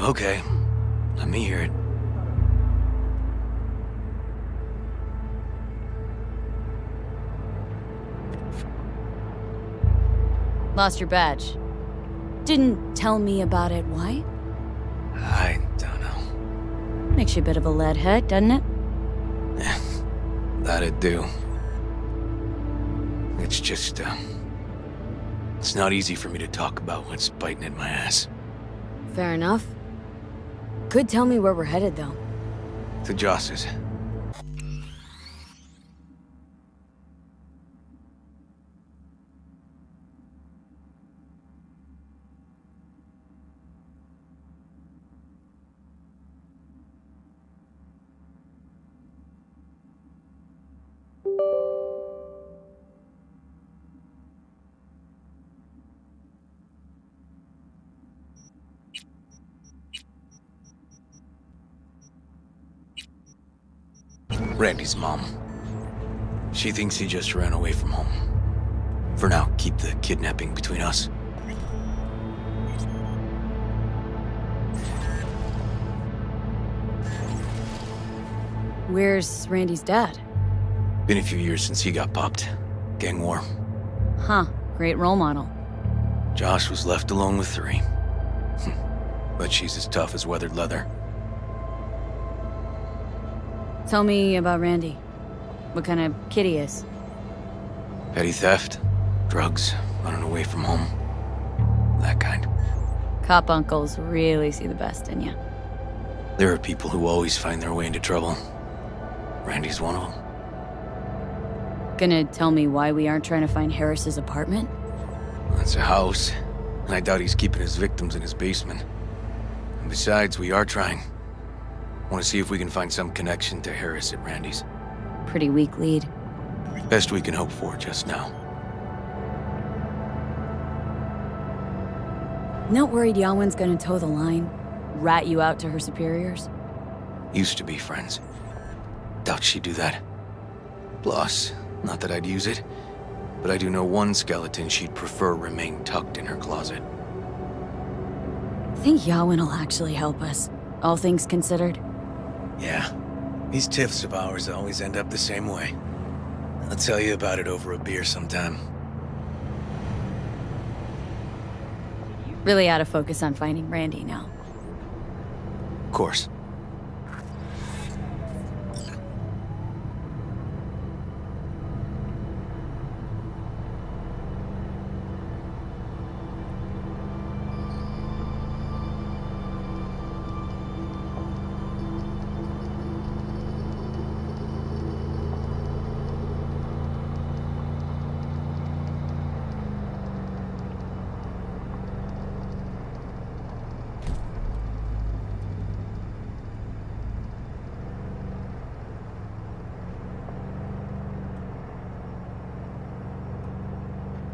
Okay, let me hear it. Lost your badge. Didn't tell me about it. Why? I don't know. Makes you a bit of a lead head, doesn't it? That'd do. It's just, it's not easy for me to talk about what's biting at my ass. Fair enough. Could tell me where we're headed, though. To Joss's. Randy's mom. She thinks he just ran away from home. For now, keep the kidnapping between us. Where's Randy's dad? Been a few years since he got popped. Gang war. Huh, great role model. Josh was left alone with 3. But she's as tough as weathered leather. Tell me about Randy. What kind of kid he is. Petty theft, drugs, running away from home. That kind. Cop uncles really see the best in you. There are people who always find their way into trouble. Randy's one of them. Gonna tell me why we aren't trying to find Harris's apartment? That's a house, and I doubt he's keeping his victims in his basement. And besides, we are trying. Want to see if we can find some connection to Harris at Randy's. Pretty weak lead. Best we can hope for just now. Not worried Yawen's gonna toe the line? Rat you out to her superiors? Used to be friends. Doubt she'd do that. Plus, not that I'd use it, but I do know one skeleton she'd prefer remain tucked in her closet. Think Yawen will actually help us, all things considered? Yeah. These tiffs of ours always end up the same way. I'll tell you about it over a beer sometime. Really out of focus on finding Randy now. Of course.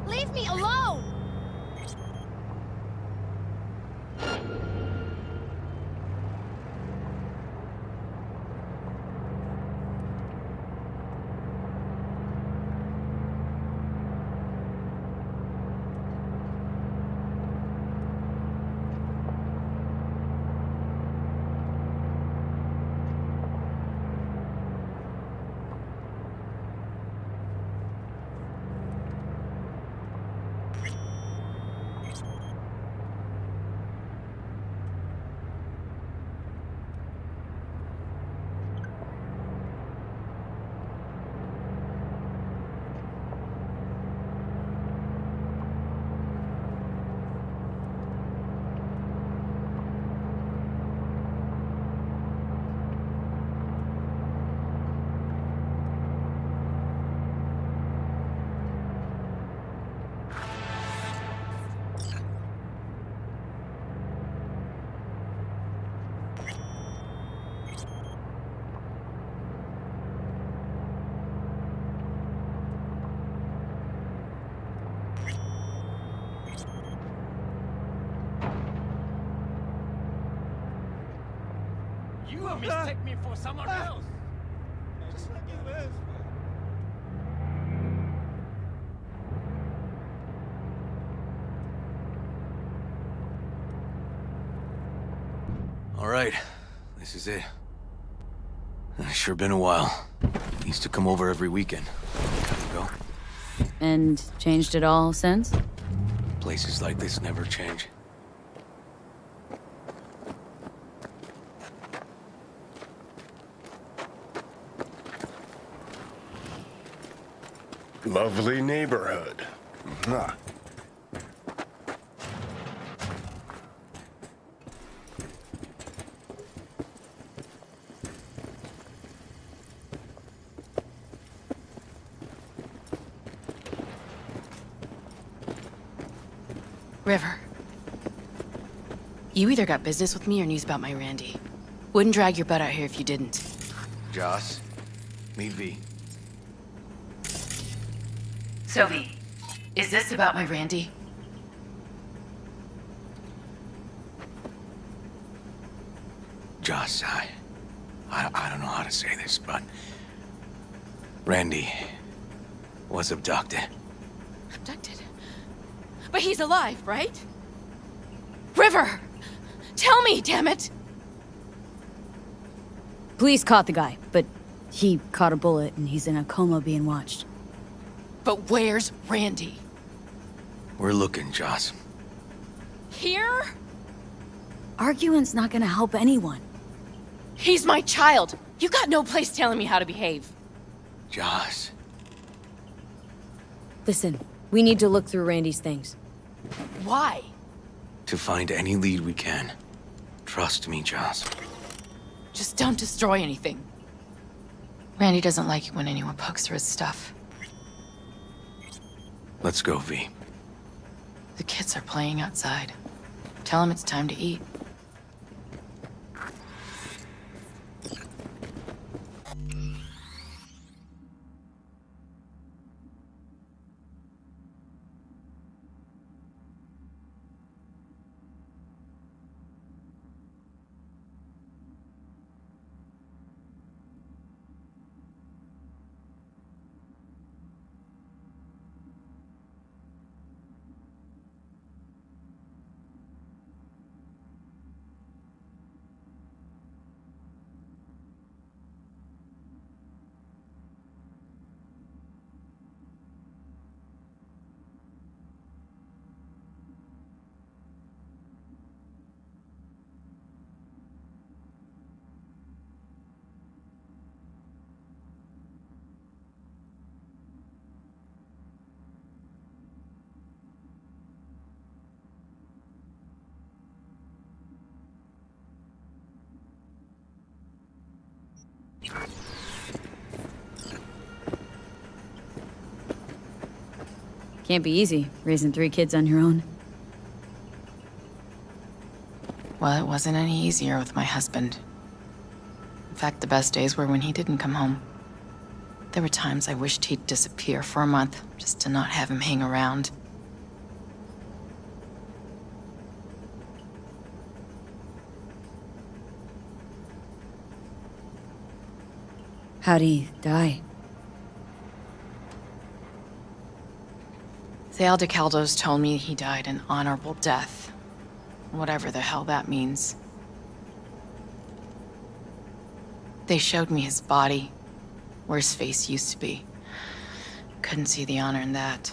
Leave me alone! You will mistake me for someone else. Just let me live. All right, this is it. It's sure been a while. Used to come over every weekend. Time to go. And changed it all since? Places like this never change. Lovely neighborhood. Mwah. River. You either got business with me or news about my Randy. Wouldn't drag your butt out here if you didn't. Joss, meet V. So V, is this about my Randy? Joss, I don't know how to say this, but Randy was abducted. Abducted? But he's alive, right? River! Tell me, damn it! Police caught the guy, but he caught a bullet and he's in a coma being watched. But where's Randy? We're looking, Joss. Here? Arguing's not gonna help anyone. He's my child. You got no place telling me how to behave. Joss. Listen, we need to look through Randy's things. Why? To find any lead we can. Trust me, Joss. Just don't destroy anything. Randy doesn't like it when anyone pokes through his stuff. Let's go, V. The kids are playing outside. Tell them it's time to eat. Can't be easy, raising 3 kids on your own. Well, it wasn't any easier with my husband. In fact, the best days were when he didn't come home. There were times I wished he'd disappear for a month, just to not have him hang around. How'd he die? The Aldecaldos told me he died an honorable death. Whatever the hell that means. They showed me his body, where his face used to be. Couldn't see the honor in that.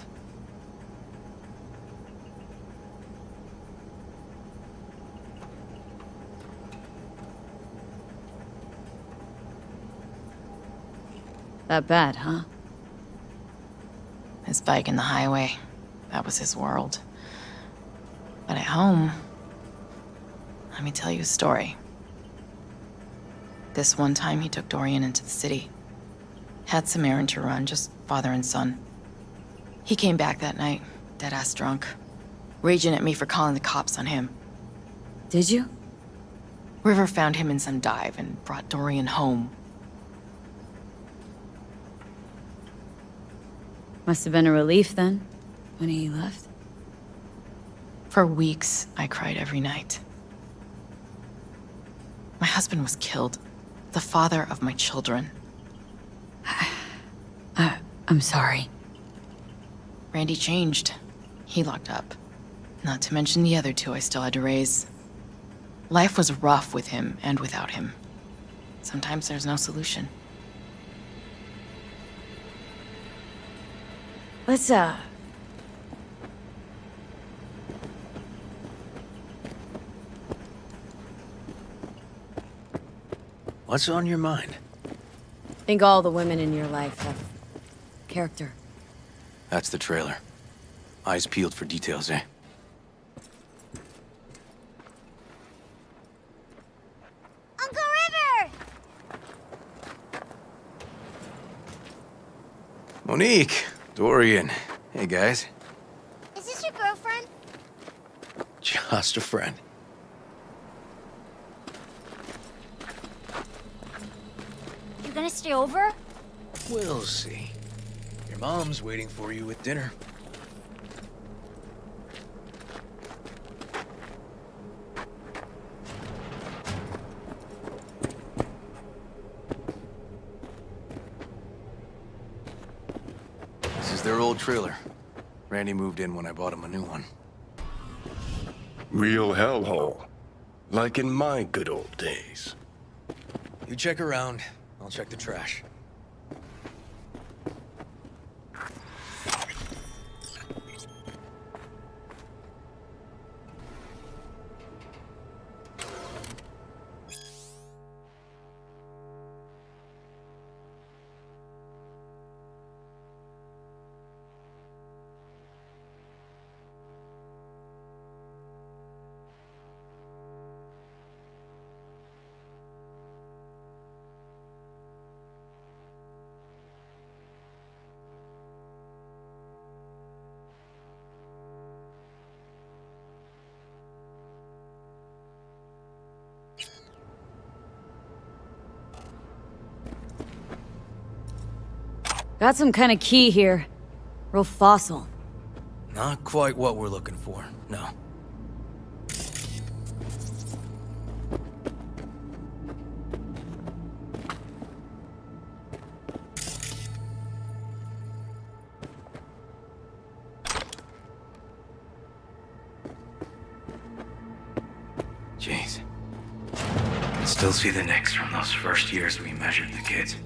That bad, huh? His bike in the highway, that was his world. But at home, let me tell you a story. This one time he took Dorian into the city. Had some errand to run, just father and son. He came back that night, dead-ass drunk, raging at me for calling the cops on him. Did you? River found him in some dive and brought Dorian home. Must have been a relief then, when he left. For weeks, I cried every night. My husband was killed. The father of my children. I'm sorry. Randy changed. He locked up. Not to mention the other two I still had to raise. Life was rough with him and without him. Sometimes there's no solution. Let's, What's on your mind? think all the women in your life have character. That's the trailer. Eyes peeled for details, eh? Uncle River! Monique! Dorian. Hey, guys. Is this your girlfriend? Just a friend. You gonna stay over? We'll see. Your mom's waiting for you with dinner. This is their old trailer. Randy moved in when I bought him a new one. Real hellhole. Like in my good old days. You check around, I'll check the trash. Got some kind of key here. Real fossil. Not quite what we're looking for, no. Jeez. I can still see the nicks from those first years we measured the kids.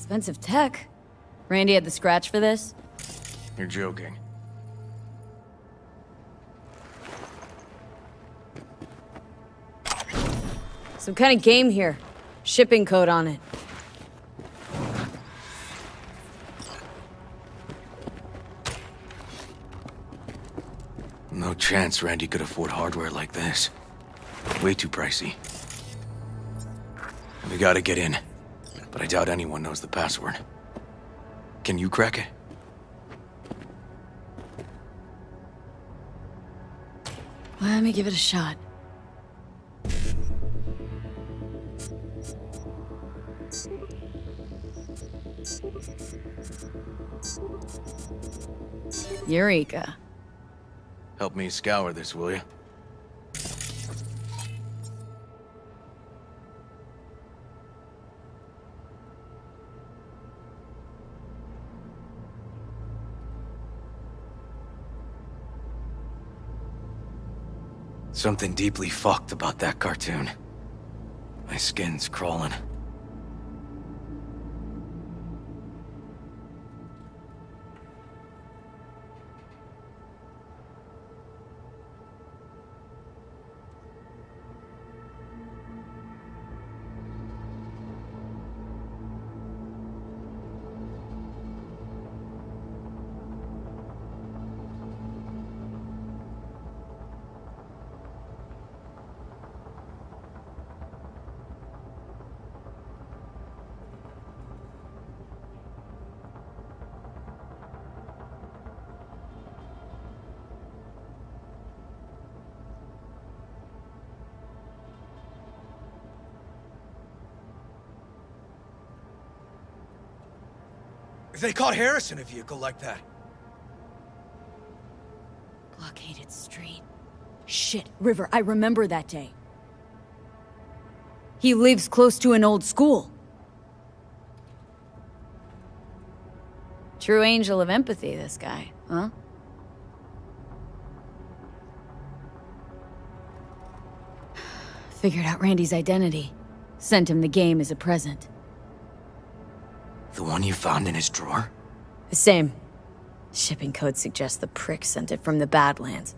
Expensive tech. Randy had the scratch for this? You're joking. Some kind of game here. Shipping code on it. No chance Randy could afford hardware like this. Way too pricey. We gotta get in, but I doubt anyone knows the password. Can you crack it? Let me give it a shot. Eureka. Help me scour this, will you? Something deeply fucked about that cartoon. My skin's crawling. If they caught Harris in a vehicle like that. Blockaded street. Shit, River, I remember that day. He lives close to an old school. True angel of empathy, this guy, huh? Figured out Randy's identity. Sent him the game as a present. The one you found in his drawer? The same. Shipping code suggests the prick sent it from the Badlands.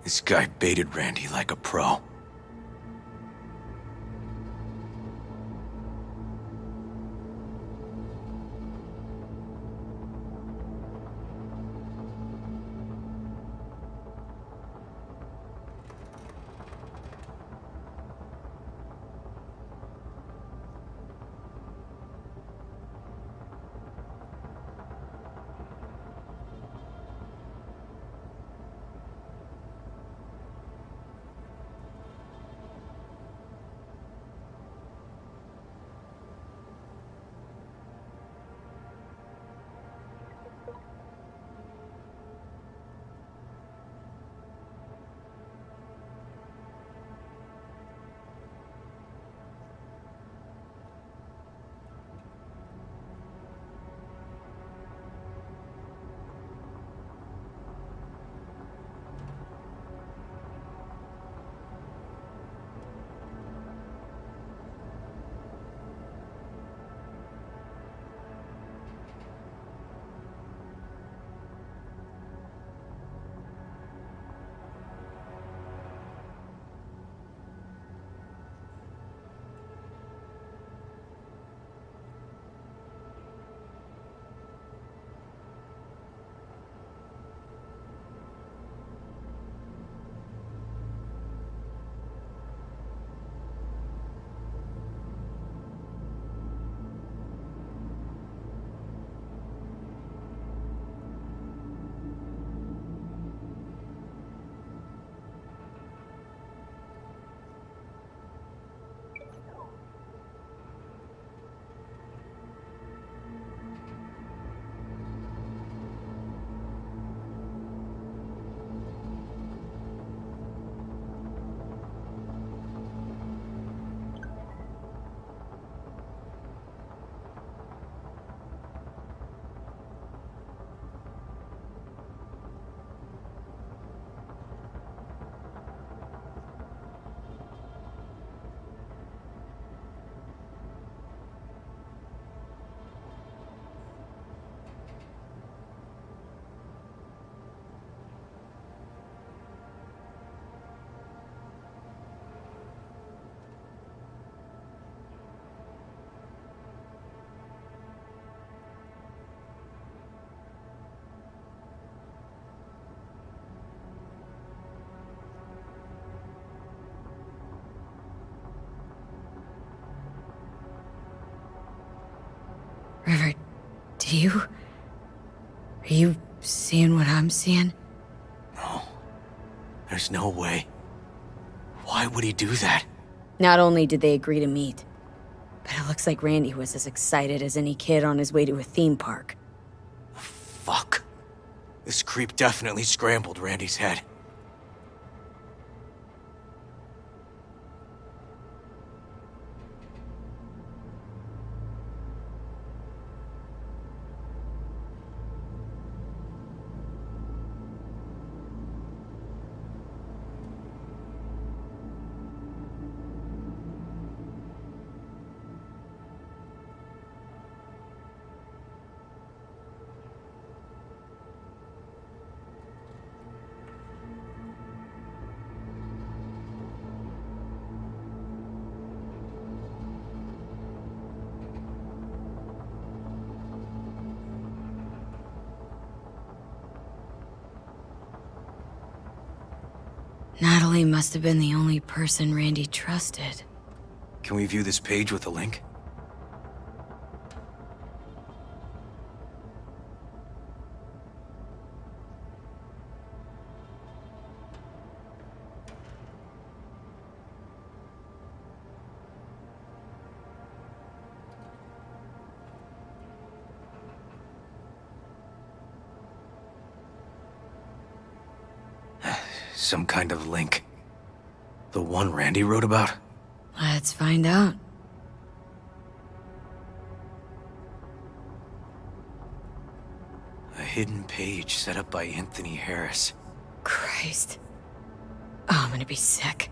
This guy baited Randy like a pro. River, are you seeing what I'm seeing? No. There's no way. Why would he do that? Not only did they agree to meet, but it looks like Randy was as excited as any kid on his way to a theme park. Fuck. This creep definitely scrambled Randy's head. Natalie must have been the only person Randy trusted. Can we view this page with a link? Some kind of link. The one Randy wrote about? Let's find out. A hidden page set up by Anthony Harris. Christ. Oh, I'm gonna be sick.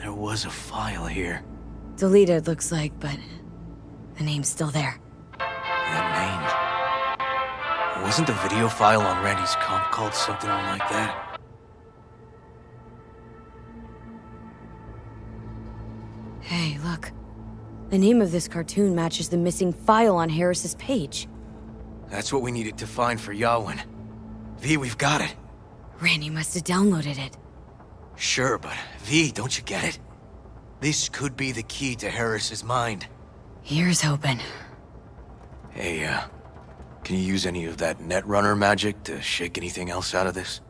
There was a file here. Deleted, looks like, but the name's still there. That name. Wasn't the video file on Randy's comp called something like that? Hey, look. The name of this cartoon matches the missing file on Harris's page. That's what we needed to find for Yawin. V, we've got it. Randy must have downloaded it. Sure, but V, don't you get it? This could be the key to Harris's mind. Here's hoping. Hey, can you use any of that Netrunner magic to shake anything else out of this?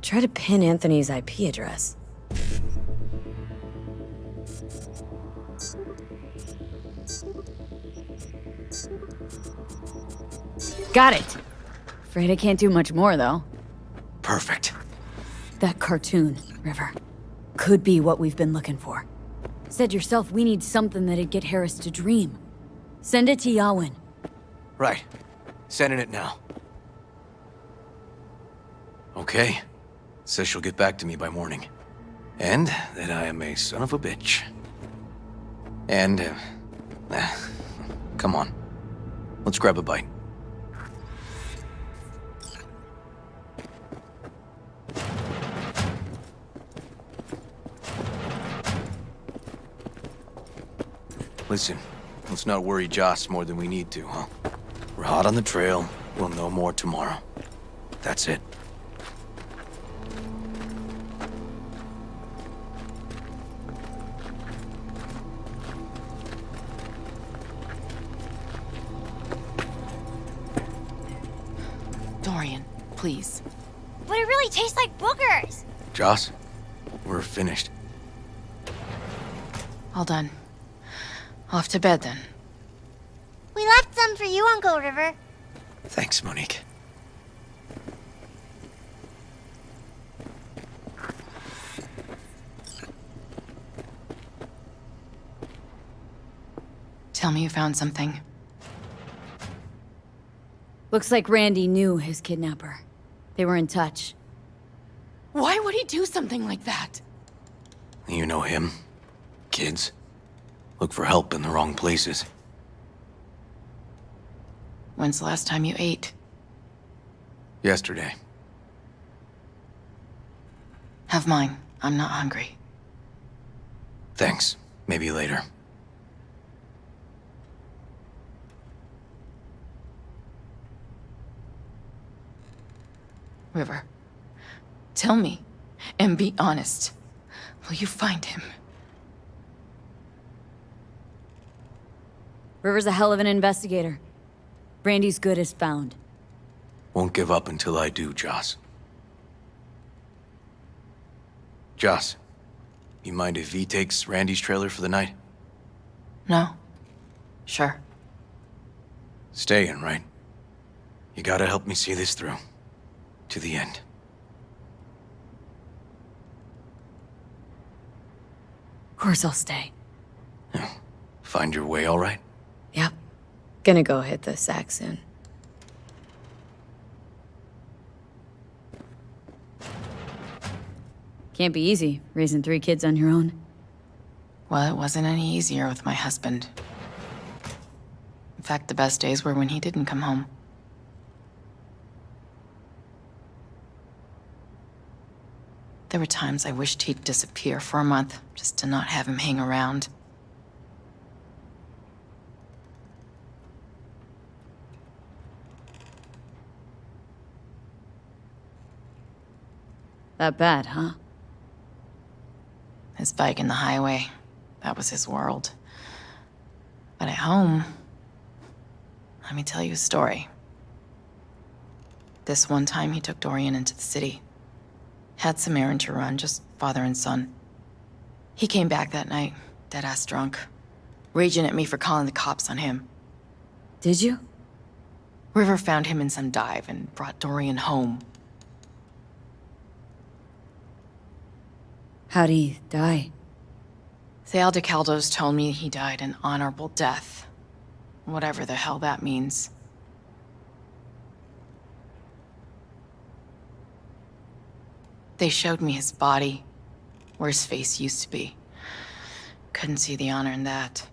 Try to pin Anthony's IP address. Got it! Afraid I can't do much more, though. Perfect. That cartoon, River, could be what we've been looking for. Said yourself we need something that'd get Harris to dream. Send it to Yawin. Right. Sending it now. Okay. Says she'll get back to me by morning. And that I am a son of a bitch. And, come on. Let's grab a bite. Listen, let's not worry Joss more than we need to, huh? We're hot on the trail. We'll know more tomorrow. That's it. Dorian, please. But it really tastes like boogers. Joss, we're finished. All done. Off to bed then. We left some for you, Uncle River. Thanks, Monique. Tell me you found something. Looks like Randy knew his kidnapper. They were in touch. Why would he do something like that? You know him. Kids. Look for help in the wrong places. When's the last time you ate? Yesterday. Have mine. I'm not hungry. Thanks. Maybe later. River, tell me, and be honest. Will you find him? River's a hell of an investigator. Randy's good as found. Won't give up until I do, Joss. Joss, you mind if V takes Randy's trailer for the night? No? Sure. Staying, right? You gotta help me see this through. To the end. Of course I'll stay. Find your way all right? Yep. Gonna go hit the sack soon. Can't be easy, raising 3 kids on your own. Well, it wasn't any easier with my husband. In fact, the best days were when he didn't come home. There were times I wished he'd disappear for a month, just to not have him hang around. That bad, huh? His bike in the highway, that was his world. But at home, let me tell you a story. This one time he took Dorian into the city. Had some errand to run, just father and son. He came back that night, dead-ass drunk, raging at me for calling the cops on him. Did you? River found him in some dive and brought Dorian home. How'd he die? The Aldecaldos told me he died an honorable death. Whatever the hell that means. They showed me his body, where his face used to be. Couldn't see the honor in that.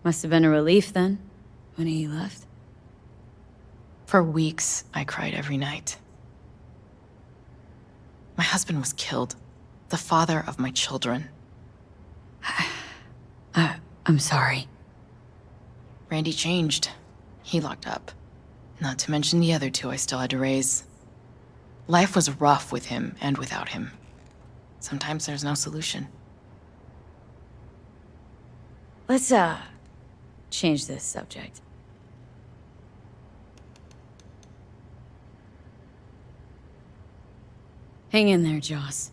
Must have been a relief then, when he left. For weeks, I cried every night. My husband was killed. The father of my children. I'm sorry. Randy changed. He locked up. Not to mention the other two I still had to raise. Life was rough with him and without him. Sometimes there's no solution. Let's, change this subject. Hang in there, Joss.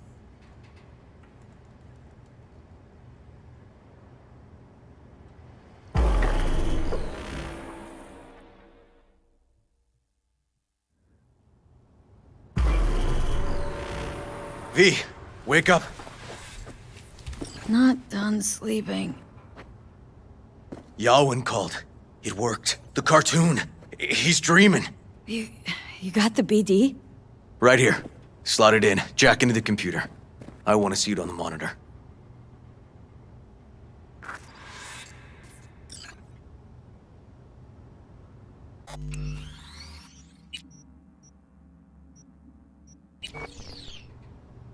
V, wake up. Not done sleeping. Yawin called. It worked. The cartoon. He's dreaming. You got the BD? Right here. Slot it in. Jack into the computer. I want to see it on the monitor.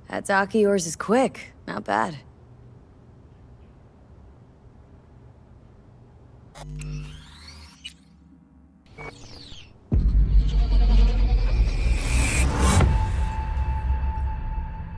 That doc of yours is quick. Not bad.